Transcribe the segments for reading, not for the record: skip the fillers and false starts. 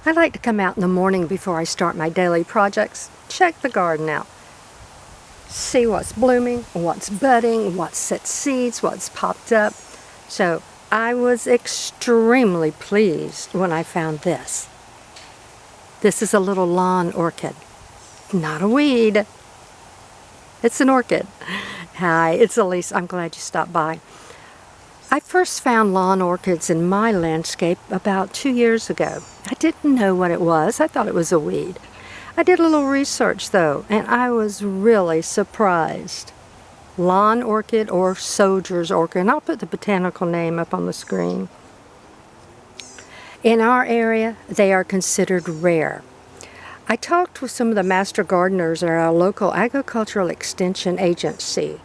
I like to come out in the morning before I start my daily projects, check the garden out, see what's blooming, what's budding, what's set seeds, what's popped up. So I was extremely pleased when I found this. This is a little lawn orchid, not a weed. It's an orchid. Hi, it's Elise. I'm glad you stopped by. I first found lawn orchids in my landscape about 2 years ago. I didn't know what it was. I thought it was a weed. I did a little research though, and I was really surprised. Lawn orchid or soldier's orchid, and I'll put the botanical name up on the screen. In our area, they are considered rare. I talked with some of the master gardeners at our local agricultural extension agency,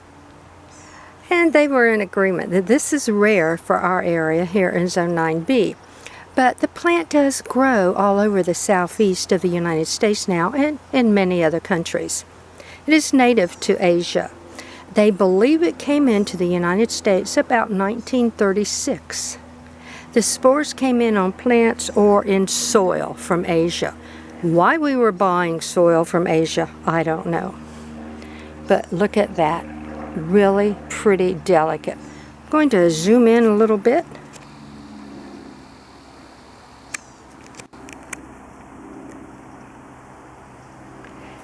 and they were in agreement that this is rare for our area here in Zone 9B. But the plant does grow all over the southeast of the United States now and in many other countries. It is native to Asia. They believe it came into the United States about 1936. The spores came in on plants or in soil from Asia. Why we were buying soil from Asia, I don't know. But look at that. Really pretty delicate. I'm going to zoom in a little bit.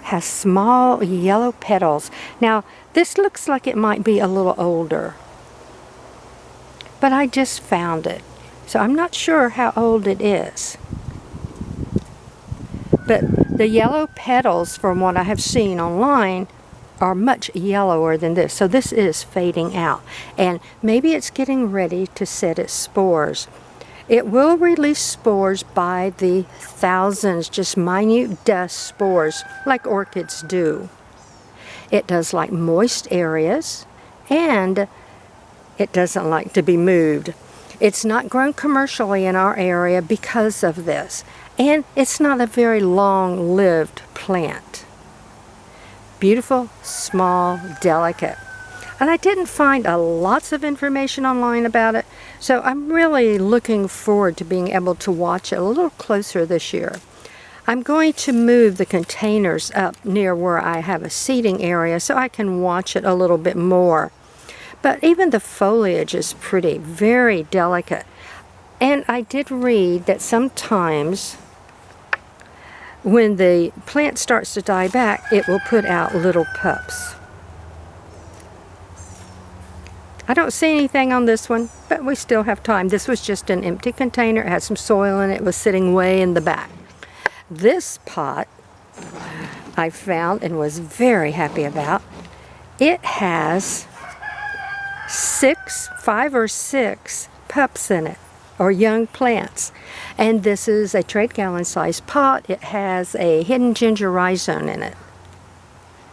Has small yellow petals. Now this looks like it might be a little older, but I just found it, so I'm not sure how old it is. But the yellow petals, from what I have seen online, are much yellower than this, so this is fading out, and maybe it's getting ready to set its spores. It will release spores by the thousands, just minute dust spores like orchids do. It does like moist areas, and it doesn't like to be moved. It's not grown commercially in our area because of this, and it's not a very long-lived plant. Beautiful, small, delicate. And I didn't find lots of information online about it, so I'm really looking forward to being able to watch it a little closer this year. I'm going to move the containers up near where I have a seating area so I can watch it a little bit more. But even the foliage is pretty, very delicate. And I did read that sometimes when the plant starts to die back, it will put out little pups. I don't see anything on this one, but we still have time. This was just an empty container. It had some soil in it. It was sitting way in the back. This pot I found and was very happy about. It has 5 or 6 pups in it, or young plants. And this is a trade gallon size pot. It has a hidden ginger rhizome in it.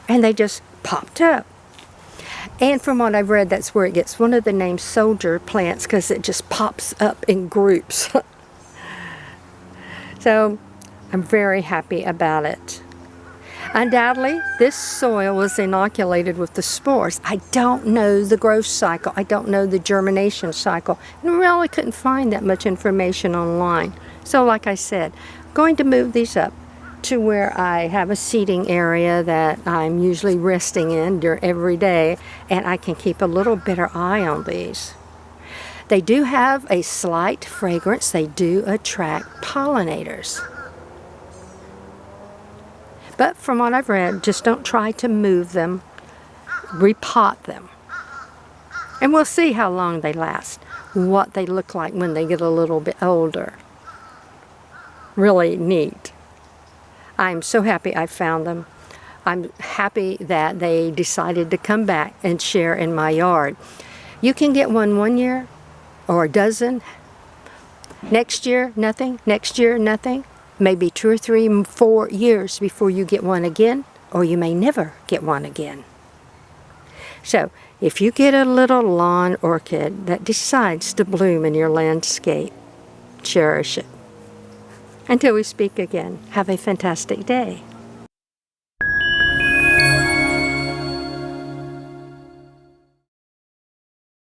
And they just popped up. And from what I've read, that's where it gets one of the names soldier plants, because it just pops up in groups. So I'm very happy about it. Undoubtedly, this soil was inoculated with the spores. I don't know the growth cycle. I don't know the germination cycle. And really couldn't find that much information online. So like I said, I'm going to move these up to where I have a seating area that I'm usually resting in every day, and I can keep a little better eye on these. They do have a slight fragrance. They do attract pollinators. But from what I've read, just don't try to move them, repot them. And we'll see how long they last, what they look like when they get a little bit older. Really neat. I'm so happy I found them. I'm happy that they decided to come back and share in my yard. You can get one year, or a dozen. Next year, nothing. Next year, nothing. Maybe 2 or 3, 4 years before you get one again, or you may never get one again. So, if you get a little lawn orchid that decides to bloom in your landscape, cherish it. Until we speak again, have a fantastic day.